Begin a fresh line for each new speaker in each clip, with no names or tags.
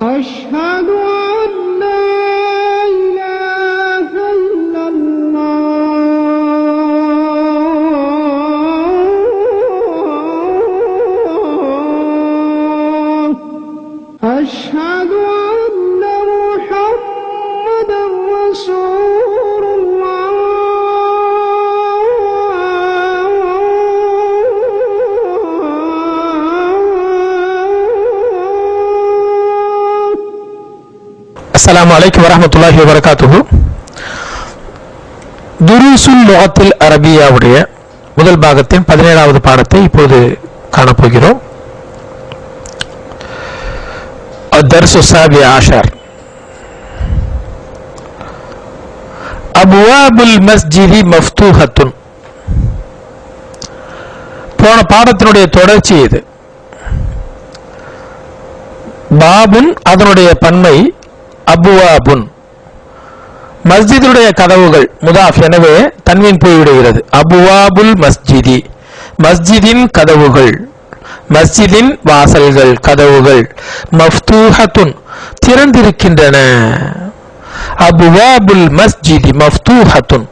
أشهد أن لا إله إلا الله أشهد أن محمدا رسول الله
அஸ்ஸலாமு அலைக்கும் வரஹ்மத்துல்லாஹி வபரகாத்துஹு. துருசுல் லுகத்தில் அரபியாவுடைய முதல் பாகத்தின் 17வது பாடத்தை இப்போது காணப்போகிறோம். அத்-தர்ஸு ஸாபி ஆஷர். அப்வாபுல் மஸ்ஜிதி மஃப்தூஹத்துன். போன பாடத்தினுடைய தொடர்ச்சி இது. பாபுன் அதனுடைய பன்மை அபுவாபுன். மஸ்ஜிதுடைய கதவுகள் முதாஃப், எனவே தன்வீன் போய்விடுகிறது. அபுவாபுல் மஸ்ஜிதி, மஸ்ஜிதின் கதவுகள், மஸ்ஜிதின் வாசல்கள், கதவுகள். மஃப்தூஹத்துன் திறந்திருக்கின்றன. அபுவாபுல் மஸ்ஜிதி மஃப்தூஹத்துன்.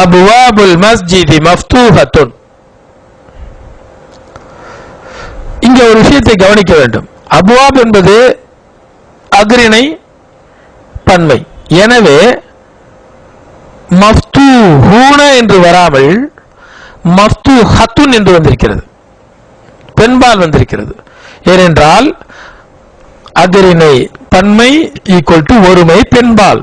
அபுவாபுல் மஸ்ஜிதி மஃப்தூஹத்துன். இங்க ஒரு விஷயத்தை கவனிக்க வேண்டும். அபுவாப் என்பது அக்ரிணை பன்மை, எனவே மஃப்தூஹூன என்று வராமல் மஃப்தூஹத்துன் என்று வந்திருக்கிறது, பெண்பால் வந்திருக்கிறது. ஏனென்றால் அக்ரிணை பன்மை ஈக்குவல் டு ஒருமை பெண்பால்.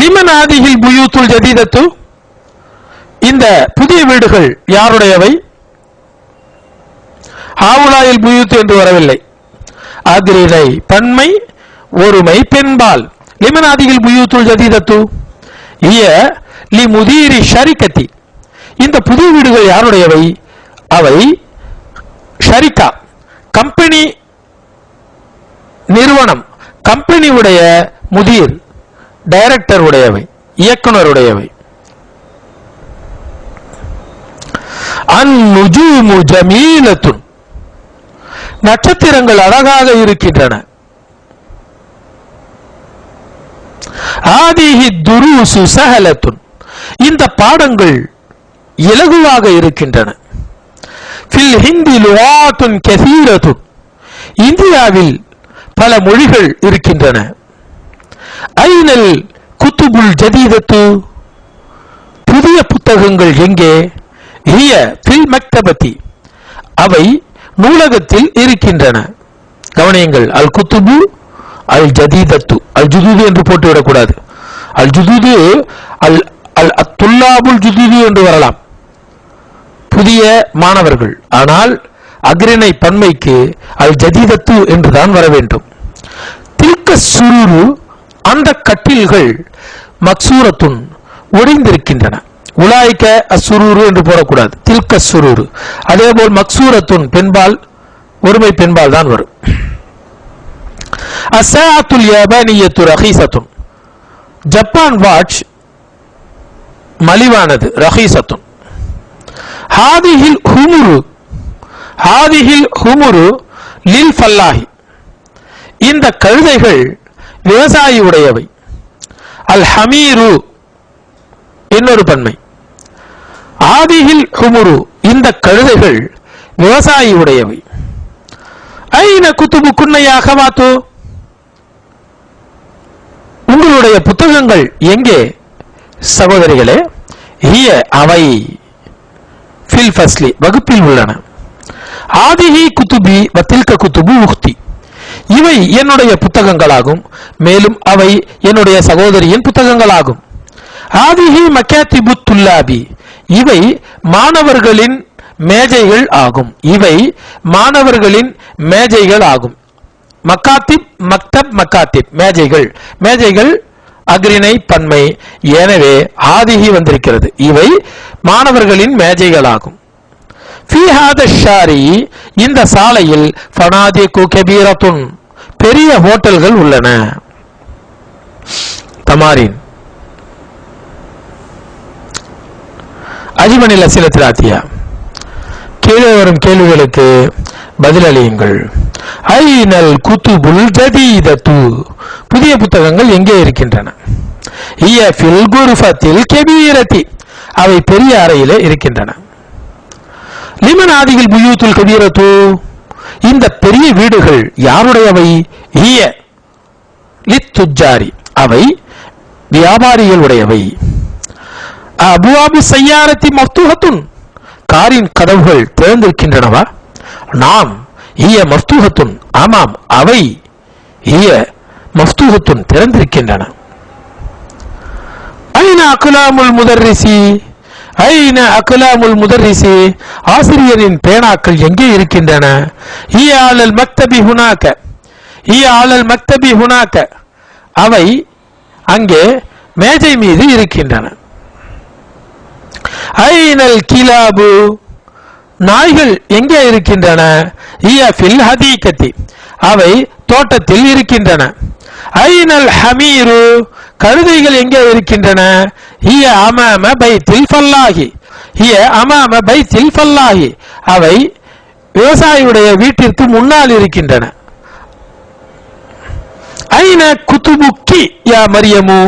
லிமன் ஆதிஹில் புயூத்துல் ஜதீதத்து. இந்த புதிய வீடுகள் யாருடையவை? ஹாவுலாயில் புயூத் என்று வரவில்லை. அக்ரிணை பன்மை ஒருமை பெண்பால். லிமன் ஆதிஹில் புயூத்துல் ஜதீதத்து ஹிய லி முதீரி ஷரிகத்தி. இந்த புதிய வீடுகள் யாருடையவை? அவை ஷரிகா கம்பெனி, நிறுவனம், கம்பெனி உடைய முதீர், டைரக்டர் உடையவை, இயக்குனர். அன்-நுஜூமு ஜமீலத்துன். நட்சத்திரங்கள் அழகாக இருக்கின்றன. ஆதிஹி துருசு சஹலத்துன். இந்த பாடங்கள் இலகுவாக இருக்கின்றன. ஃபில் ஹிந்தி லுகாத்துன் கஸீரத்துன். இந்தியாவில் பல மொழிகள் இருக்கின்றன. ஐனல் குத்துபுல் ஜதீதத்து. புதிய புத்தகங்கள் எங்கே? ஹிய ஃபில் மக்தபத்தி. அவை நூலகத்தில் இருக்கின்றன. கவனியுங்கள், அல் குத்துபு அல் ஜதீதத்து. அல் ஜுதூது என்று போட்டுவிடக்கூடாது. அல் ஜுதூது அல் அல் துல்லாபுல் ஜுதூது என்று வரலாம், புதிய மாணவர்கள். ஆனால் அக்ரிணை பன்மைக்கு அல் ஜதீதத்து என்றுதான் வர வேண்டும். தில்க சுரூரு. அந்த கட்டில்கள் மக்சூரத்துன் ஒடிந்திருக்கின்றன. உலாய்க்க அசுரூரு என்று போடக்கூடாது, தில்க சுரூரு. அதேபோல் மக்சூரத்துன் பெண்பால், ஒருமை பெண்பால் தான் வரும். அஸ்ஸாஅத்துல் யபானியத்து ரஹீஸத்துன். ஜப்பான் வாட்ச் மலிவானது, ரஹீஸத்துன். ஹாதிஹில் ஹுமுரு. ஹாதிஹில் ஹுமுரு லில் ஃபல்லாஹி. இந்த கழுதைகள் விவசாயி உடையவை. அல் ஹமீரு இன்னொரு பன்மை. ஆதிஹில் ஹுமுரு. இந்த கழுதைகள் விவசாயி உடையவை. ஐன குத்துபு குன்னையா அகவாத்து. உங்களுடைய புத்தகங்கள் எங்கே சகோதரிகளே? ஹிய அவை ஃபில் ஃபஸ்லி வகுப்பில் உள்ளன. ஆதிஹி குத்துபி வத்தில்க குத்துபு உக்தி. இவை என்னுடைய புத்தகங்களாகும், மேலும் அவை என்னுடைய சகோதரியின் புத்தகங்களாகும். ஆதிஹி மக்காத்திபு துல்லாபி. இவை மாணவர்களின் மேஜைகள் ஆகும். இவை மாணவர்களின் மேஜைகள் ஆகும். மக்காத்திப் மக்தப் மக்காத்திப் மேஜைகள். மேஜைகள் அக்ரிணை பன்மை, எனவே ஆதிஹி வந்திருக்கிறது. இவை மாணவர்களின் மேஜைகளாகும். ஃபீ ஹாதா ஷாரி. இந்த சாலையில் ஃபனாதிகு கபீரத்துன். பெரிய ஹோட்டல்கள் உள்ளன. தமாரின் அஜிபனில் அசிலத்தில் ஆத்தியா. கீழே வரும் கேள்விகளுக்கு பதிலளியுங்கள். ஐனல் குதுபுல் ஜதீதத்து, புதிய புத்தகங்கள் எங்கே இருக்கின்றன? ஹிய ஃபில் குர்ஃபத்தில் கபீரத்தி, அவை பெரிய அறையிலே இருக்கின்றன. லிமன் ஆதிகள் புயூத்துல் கபீரத்து, இந்த பெரிய வீடுகள் யாருடையவை? ஹிய லித்துஜாரி, அவை வியாபாரிகளுடையவை. அபுவாபு சய்யாரத்தி மஃப்தூஹத்துன், காரின் கதவுகள் திறந்திருக்கின்றனவா? நாம் ஹிய மஃப்தூஹத்துன், ஆமாம் அவை ஹிய மஃப்தூஹத்துன் திறந்திருக்கின்றன. ஐன அக்லாமுல் முதர்ரிசி, ஐன அக்லாமுல் முதர்ரிசி, ஆசிரியரின் பேனாக்கள் எங்கே இருக்கின்றன? ஹிய அலல் மக்தபி ஹுனாக, ஹிய அலல் மக்தபி ஹுனாக, அவை அங்கே மேஜை மீது இருக்கின்றன. ஐனல் கிலாபு, நாய்கள் எங்கே இருக்கின்றன? ஹிய ஃபில் ஹதீகத்தி, அவை தோட்டத்தில் இருக்கின்றன. ஐனல் ஹமீரு, கழுதைகள் எங்கே இருக்கின்றன? ஹிய அமாம பைத்தில் ஃபல்லாஹி, ஹிய அமாம பைத்தில் ஃபல்லாஹி, அவை விவசாயியுடைய வீட்டிற்கு முன்னால் இருக்கின்றன. ஐன குதுபுக்கி யா மரியமு,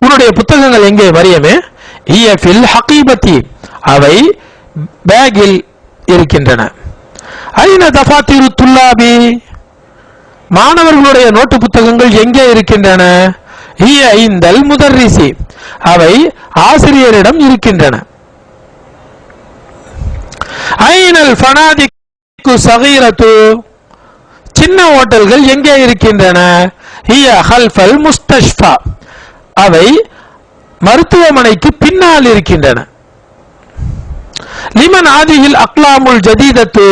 உன்னுடைய புத்தகங்கள் எங்கே மரியமே? ஹிய ஃபில் ஹகீபத்தி, அவை பேக்கில் இருக்கின்றன. ஐன தஃபாத்திரு துல்லாபி, மாணவர்களுடைய நோட்டு புத்தகங்கள் எங்கே இருக்கின்றன? ஹிய இந்தல் முதர்ரிசி, அவை ஆசிரியரிடம் இருக்கின்றன. ஐனல் ஃபனாதிக்கு சகீரத்து, சின்ன ஹோட்டல்கள் எங்கே இருக்கின்றன? ஹிய ஹல்ஃபல் முஸ்தஷ்ஃபா, அவை மருத்துவமனைக்கு பின்னால் இருக்கின்றன. லிமன் ஆதியில் அக்லாமுல் ஜதீதத்து,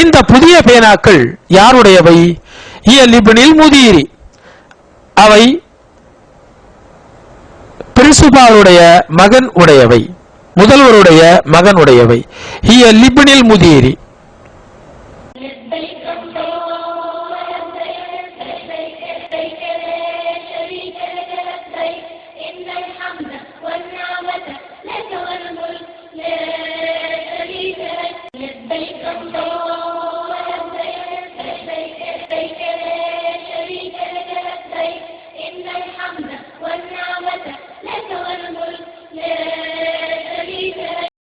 இந்த புதிய பேனாக்கள் யாருடையவை? ஹிய லிப்னில் முதீரி, அவை பிரின்சிபாலுடைய மகன் உடையவை, முதல்வருடைய மகன் உடையவை. ஹிய லிப்னில் முதீரி,